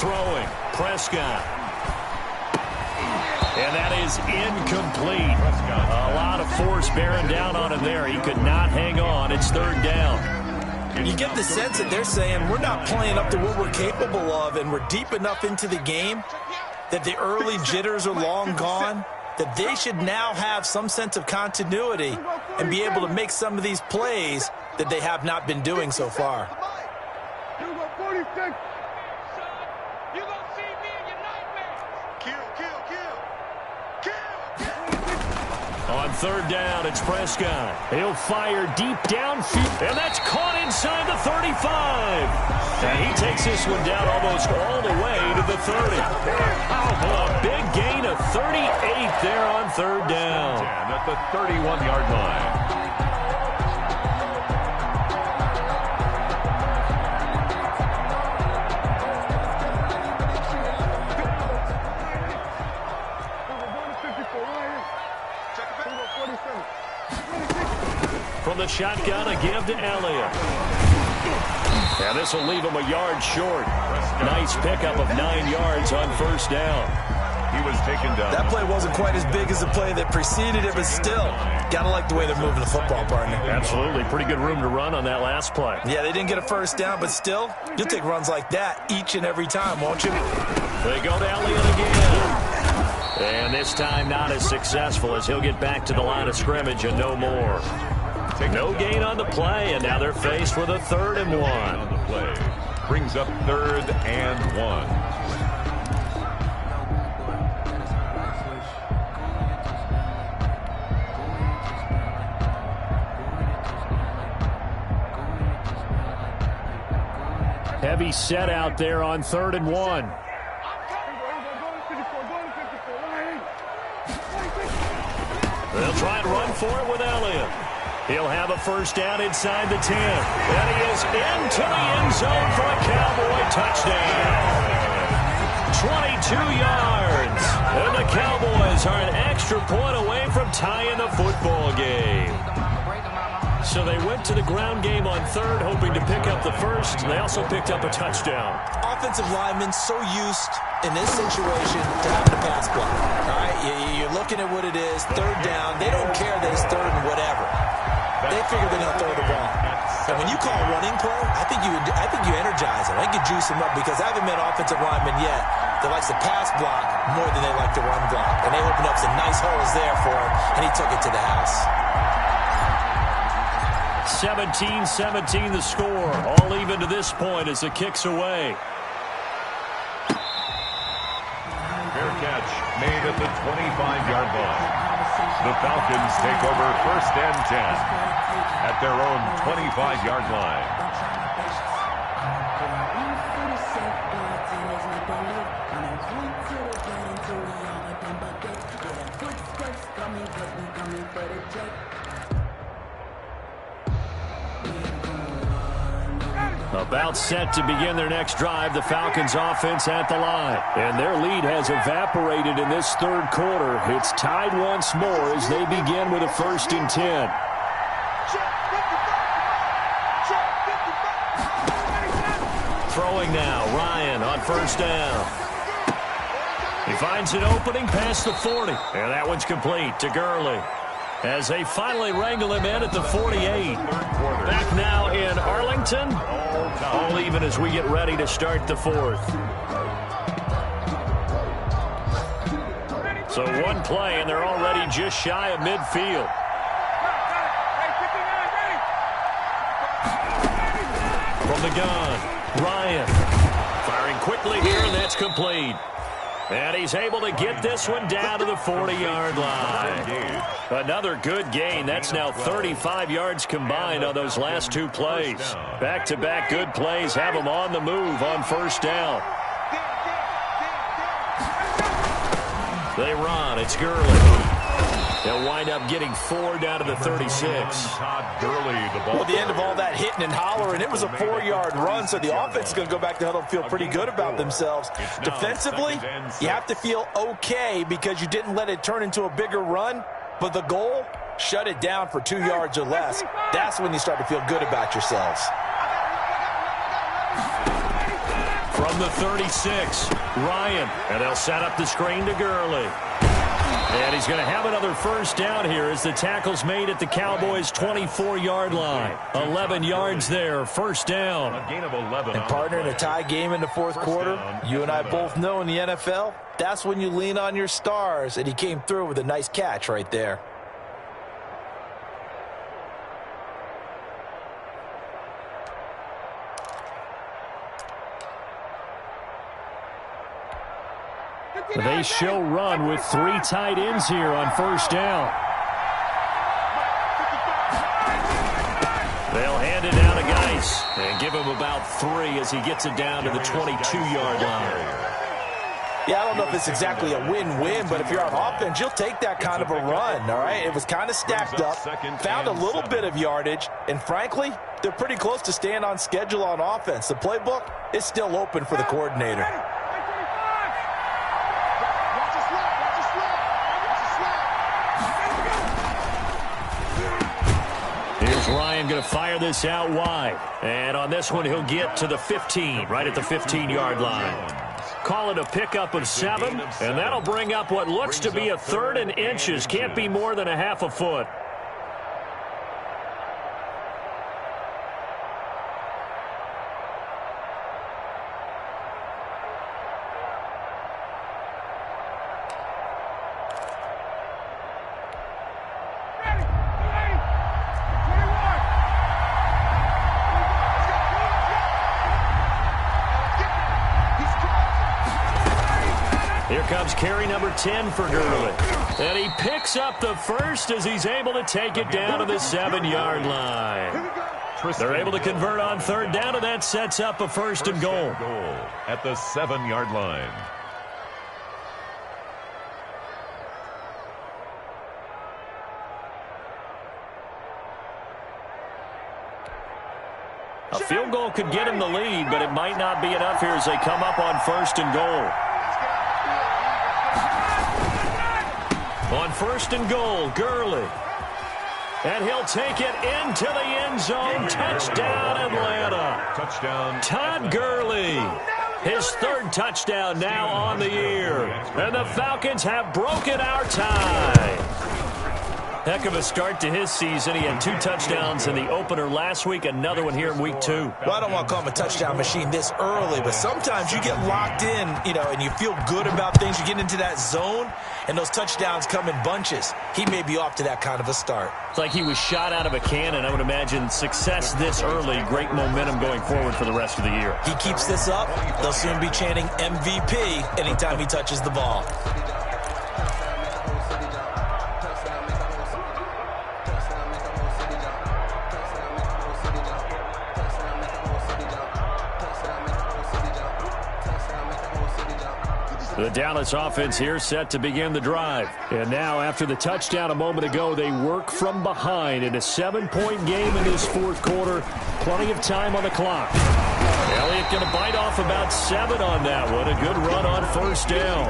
Throwing. Prescott. And that is incomplete. A lot of force bearing down on him there. He could not hang on. It's third down. You get the sense that they're saying we're not playing up to what we're capable of, and we're deep enough into the game that the early jitters are long gone, that they should now have some sense of continuity and be able to make some of these plays that they have not been doing so far. On third down, it's Prescott. He'll fire deep downfield, and that's caught inside the 35. And he takes this one down almost all the way to the 30. A big gain of 38 there on third down. At the 31-yard line. From the shotgun, a give to Elliott. And this will leave him a yard short. Nice pickup of 9 yards on first down. He was taken down. That play wasn't quite as big as the play that preceded it, but still, got to like the way they're moving the football, partner. Absolutely. Pretty good room to run on that last play. Yeah, they didn't get a first down, but still, you'll take runs like that each and every time, won't you? They go to Elliott again. And this time not as successful as he'll get back to the line of scrimmage and no more. No gain on the play, and now they're faced with a 3rd and 1. On the play. Brings up 3rd and 1. Heavy set out there on 3rd and 1. They'll try and run for it with Elliott. He'll have a first down inside the 10. And he is into the end zone for a Cowboy touchdown. 22 yards. And the Cowboys are an extra point away from tying the football game. So they went to the ground game on 3rd, hoping to pick up the first. They also picked up a touchdown. Offensive linemen so used in this situation to having a pass block. All right, you're looking at what it is, 3rd down. They don't care that it's 3rd and whatever. They figure they're going to throw the ball. And when you call a running play, I think you energize them. I think you juice them up because I haven't met offensive linemen yet that likes to pass block more than they like to run block. And they opened up some nice holes there for him, and he took it to the house. 17-17 the score. All even to this point as the kick's away. Fair catch made at the 25-yard line. The Falcons take over 1st and 10 at their own 25-yard line. About set to begin their next drive, the Falcons offense at the line. And their lead has evaporated in this 3rd quarter. It's tied once more as they begin with a 1st and 10. Throwing now, Ryan on first down. He finds an opening past the 40. And that one's complete to Gurley. As they finally wrangle him in at the 48. Back now in Arlington. All even as we get ready to start the 4th. So one play, and they're already just shy of midfield. From the gun, Ryan. Firing quickly here, and that's complete. And he's able to get this one down to the 40-yard line. Another good gain. That's now 35 yards combined on those last 2 plays. Back-to-back good plays have them on the move on first down. They run. It's Gurley. They'll wind up getting 4 down to the 36. Todd Gurley, the ball. Well, at the end of all that hitting and hollering, it was a 4-yard run, so the offense is going to go back to huddle and feel pretty good about themselves. Defensively, you have to feel okay because you didn't let it turn into a bigger run, but the goal, shut it down for 2 yards or less. That's when you start to feel good about yourselves. From the 36, Ryan, and they'll set up the screen to Gurley. And he's going to have another first down here as the tackle's made at the Cowboys' 24-yard line. 11 yards there, first down. A gain of 11. And partner, in a tie game in the fourth quarter, you and I both know in the NFL, that's when you lean on your stars, and he came through with a nice catch right there. They show run with 3 tight ends here on first down. They'll hand it down to Geis and give him about 3 as he gets it down to the 22-yard line. Yeah, I don't know if it's exactly a win-win, but if you're on offense, you'll take that kind of a run, all right? It was kind of stacked up, found a little bit of yardage, and frankly, they're pretty close to staying on schedule on offense. The playbook is still open for the coordinator. Here's Ryan going to fire this out wide. And on this one, he'll get to the 15, right at the 15-yard line. Call it a pickup of 7, and that'll bring up what looks to be a 3rd and inches. Can't be more than a half a foot. Here comes carry number 10 for Gurley. And he picks up the first as he's able to take it down to the 7-yard line. They're able to convert on 3rd down, and that sets up a 1st and goal. At the 7-yard line. A field goal could get him the lead, but it might not be enough here as they come up on 1st and goal. On 1st and goal, Gurley. And he'll take it into the end zone. Touchdown, Atlanta. Touchdown. Todd Gurley. His 3rd touchdown now on the year. And the Falcons have broken our tie. Heck of a start to his season. He had 2 touchdowns in the opener last week, another one here in week 2. Well, I don't want to call him a touchdown machine this early, but sometimes you get locked in, and you feel good about things. You get into that zone, and those touchdowns come in bunches. He may be off to that kind of a start. It's like he was shot out of a cannon. I would imagine success this early, great momentum going forward for the rest of the year. He keeps this up, they'll soon be chanting MVP anytime he touches the ball. The Dallas offense here set to begin the drive. And now, after the touchdown a moment ago, they work from behind in a 7-point game in this 4th quarter. Plenty of time on the clock. Elliott going to bite off about 7 on that one. A good run on 1st down.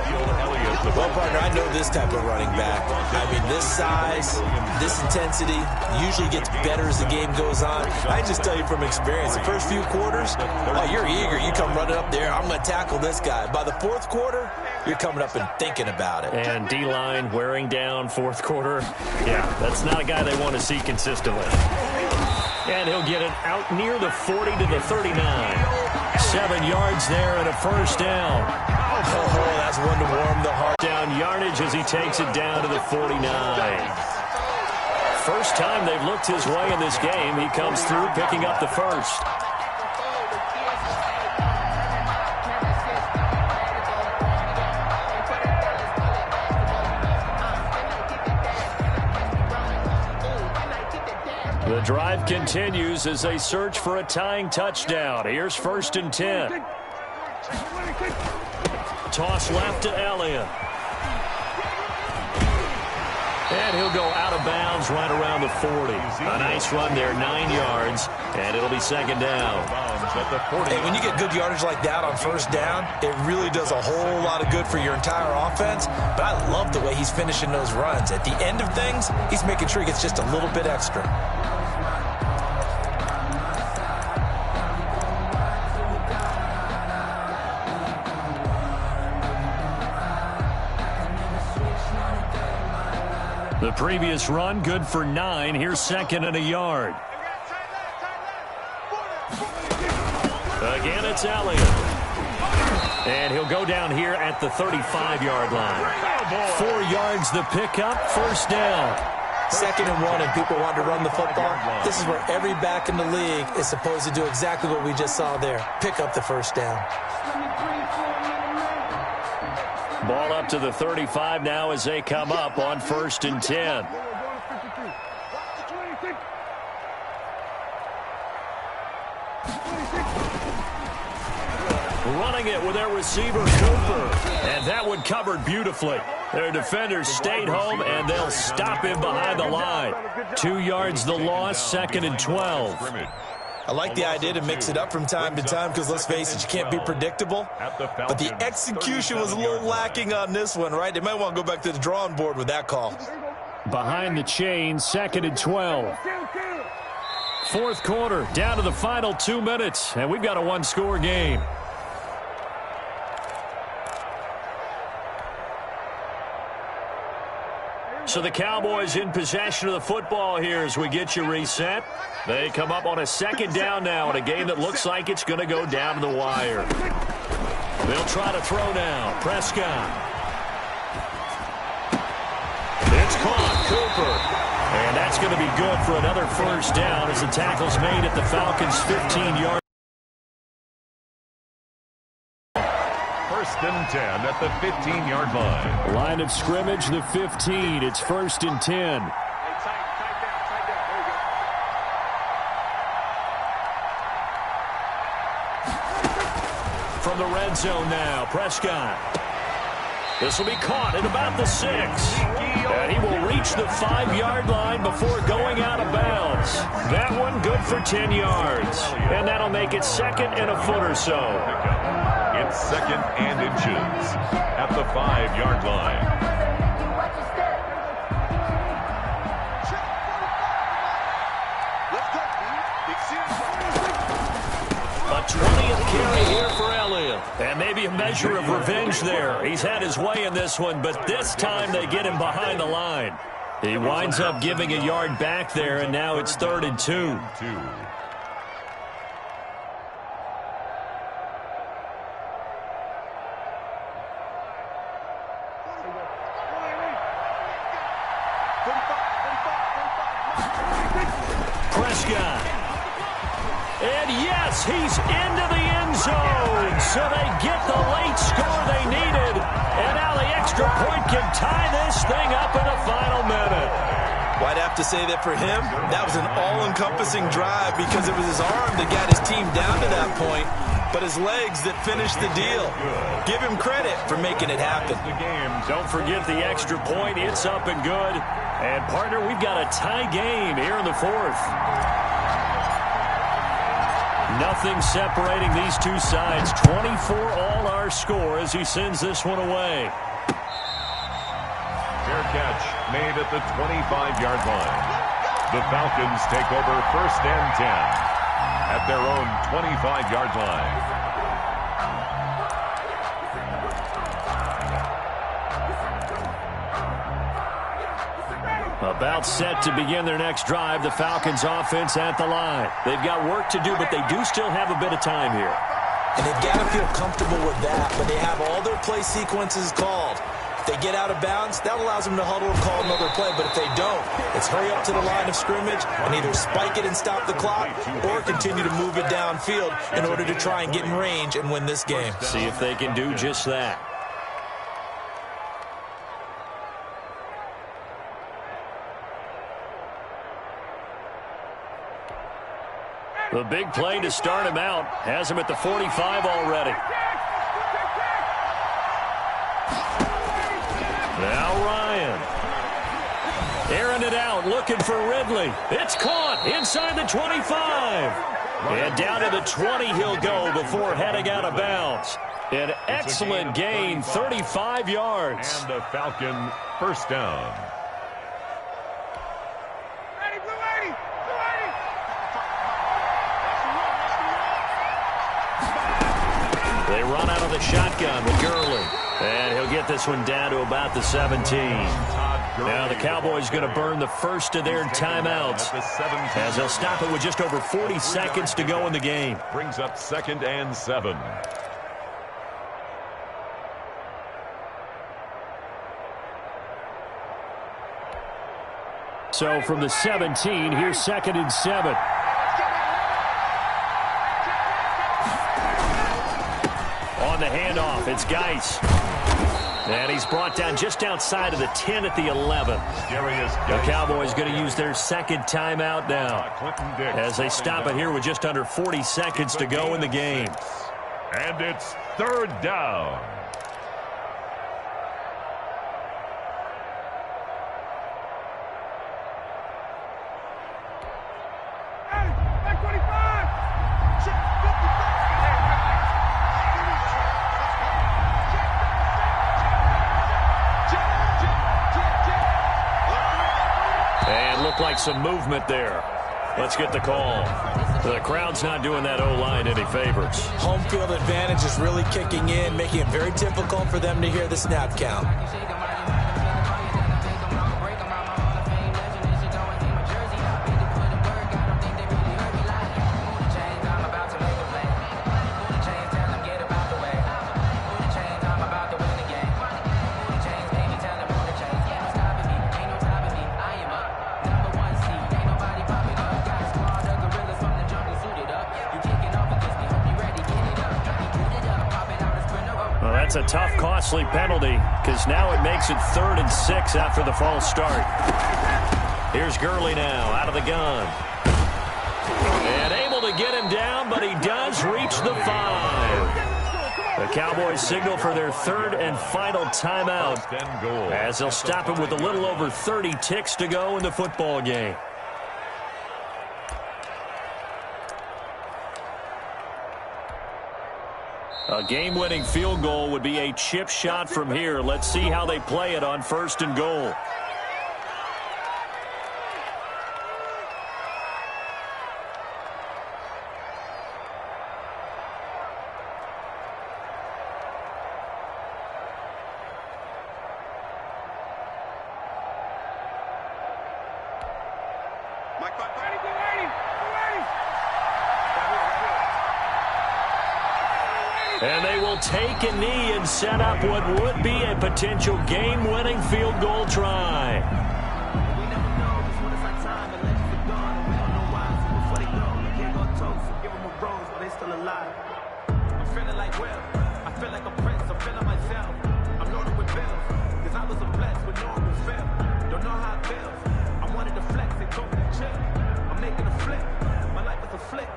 Well, partner, I know this type of running back. I mean, this size, this intensity usually gets better as the game goes on. I just tell you from experience, the first few quarters, oh, you're eager. You come running up there, I'm going to tackle this guy. By the 4th quarter, you're coming up and thinking about it. And D-line wearing down 4th quarter. Yeah, that's not a guy they want to see consistently. And he'll get it out near the 40 to the 39. 7 yards there and a 1st down. Oh, that's one to warm the heart. Down yardage as he takes it down to the 49. First time they've looked his way in this game. He comes through picking up the 1st. The drive continues as they search for a tying touchdown. Here's 1st and 10. Toss left to Elliott. And he'll go out of bounds right around the 40. A nice run there, 9 yards, and it'll be 2nd down. Hey, when you get good yardage like that on 1st down, it really does a whole lot of good for your entire offense. But I love the way he's finishing those runs. At the end of things, he's making sure he gets just a little bit extra. The previous run, good for 9. Here's second and a yard. Again, it's Elliott. And he'll go down here at the 35-yard line. 4 yards the pickup, first down. 2nd and 1, and people want to run the football. This is where every back in the league is supposed to do exactly what we just saw there. Pick up the first down. Ball up to the 35 now as they come up on 1st and 10. Running it with their receiver, Cooper. And that one covered beautifully. Their defenders stayed home, and they'll stop him behind the line. 2 yards the loss, 2nd and 12. I like the idea to mix it up from time to time because, let's face it, you can't be predictable. But the execution was a little lacking on this one, right? They might want to go back to the drawing board with that call. Behind the chain, 2nd and 12. 4th quarter, down to the final 2 minutes, and we've got a one-score game. So the Cowboys in possession of the football here as we get you reset. They come up on a 2nd down now in a game that looks like it's going to go down to the wire. They'll try to throw now. Prescott. It's caught. Cooper. And that's going to be good for another first down as the tackle's made at the Falcons' 15-yard. 1st and 10 at the 15-yard line. Line of scrimmage, the 15. It's 1st and 10. From the red zone now, Prescott. This will be caught at about the 6. And he will reach the 5-yard line before going out of bounds. That one good for 10 yards. And that'll make it 2nd and a foot or so. It's 2nd and inches at the 5-yard line. A 20th carry here for Elliott. And maybe a measure of revenge there. He's had his way in this one, but this time they get him behind the line. He winds up giving a yard back there, and now it's 3rd and 2. Prescott. And yes, he's into the end zone. So they get the late score they needed. And now the extra point can tie this thing up in the final minute. Well, I'd have to say that for him, that was an all-encompassing drive because it was his arm that got his team down to that point, but his legs that finished the deal. Give him credit for making it happen. Don't forget the extra point. It's up and good. And, partner, we've got a tie game here in the 4th. Nothing separating these two sides. 24 all our score as he sends this one away. Fair catch made at the 25-yard line. The Falcons take over 1st and 10 at their own 25-yard line. About set to begin their next drive. The Falcons offense at the line. They've got work to do, but they do still have a bit of time here. And they've got to feel comfortable with that, but they have all their play sequences called. If they get out of bounds, that allows them to huddle and call another play. But if they don't, it's hurry up to the line of scrimmage and either spike it and stop the clock or continue to move it downfield in order to try and get in range and win this game. See if they can do just that. The big play to start him out has him at the 45 already. Now Ryan. Airing it out, looking for Ridley. It's caught inside the 25. And down to the 20 he'll go before heading out of bounds. An excellent gain, 35 yards. And the Falcon first down. They run out of the shotgun with Gurley. And he'll get this one down to about the 17. Todd Now the Cowboys going to burn the first of their timeouts as they'll stop it with just over 40 seconds to go in the game. Brings up 2nd and 7. So from the 17, here's 2nd and 7. On the handoff, it's Geis. And he's brought down just outside of the 10 at the 11. The Cowboys going to use their second timeout now as they stop it here with just under 40 seconds to go in the game. And it's 3rd down. Like some movement there. Let's get the call. The crowd's not doing that O-line any favors. Home field advantage is really kicking in, making it very difficult for them to hear the snap count. That's a tough, costly penalty because now it makes it 3rd and 6 after the false start. Here's Gurley now out of the gun. And able to get him down, but he does reach the 5. The Cowboys signal for their 3rd and final timeout as they'll stop it with a little over 30 ticks to go in the football game. A game-winning field goal would be a chip shot from here. Let's see how they play it on 1st and goal. And they will take a knee and set up what would be a potential game-winning field goal try. We never know just when it's our time and legends are gone. And we don't know why, so before they go, we can't go toast. So give them a rose, but they still alive. I'm feeling like Will. I feel like a prince. I'm feeling myself. I'm loaded with bills. Cause I was a blessed with no one will fail. Don't know how it feels. I wanted to flex and go and chill. I'm making a flip. My life is a flick.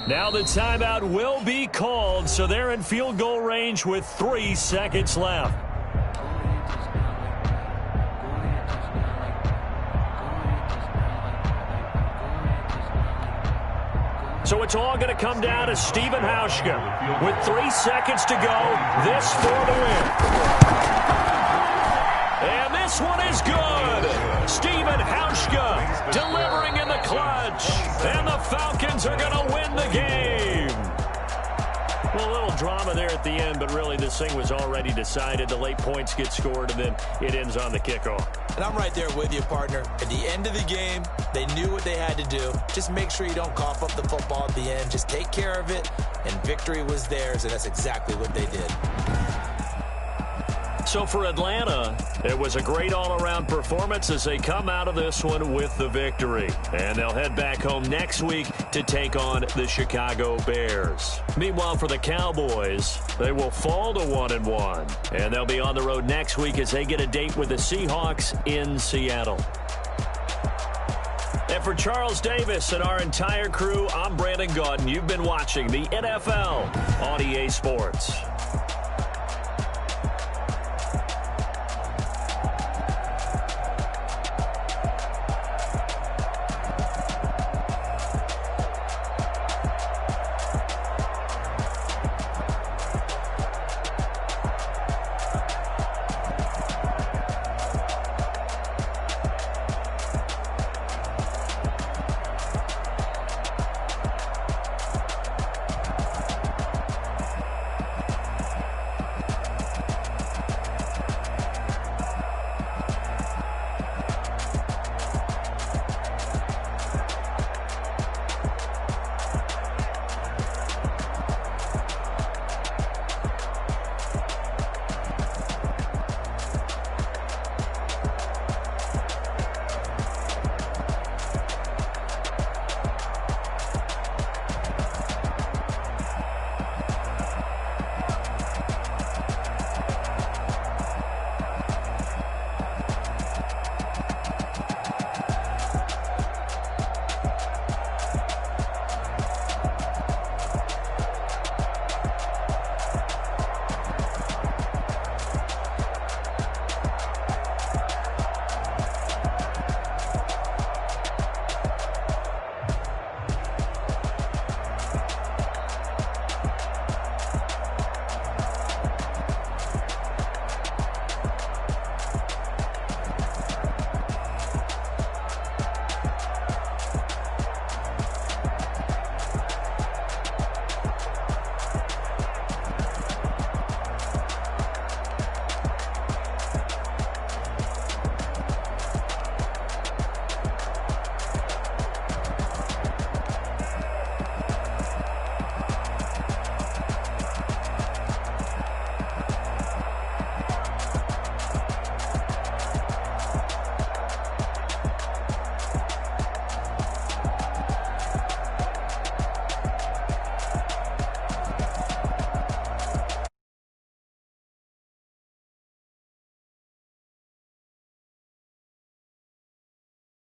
Now the timeout will be called, so they're in field goal range with 3 seconds left. So it's all going to come down to Stephen Hauschka. With 3 seconds to go, this for the win. And this one is good. Stephen Hauschka delivering in the clutch. And the Falcons are going to win the game. Well, a little drama there at the end, but really this thing was already decided. The late points get scored, and then it ends on the kickoff. And I'm right there with you, partner. At the end of the game, they knew what they had to do. Just make sure you don't cough up the football at the end. Just take care of it, and victory was theirs, and that's exactly what they did. So for Atlanta, it was a great all-around performance as they come out of this one with the victory. And they'll head back home next week to take on the Chicago Bears. Meanwhile, for the Cowboys, they will fall to 1-1. And they'll be on the road next week as they get a date with the Seahawks in Seattle. And for Charles Davis and our entire crew, I'm Brandon Gaudin. You've been watching the NFL on EA Sports.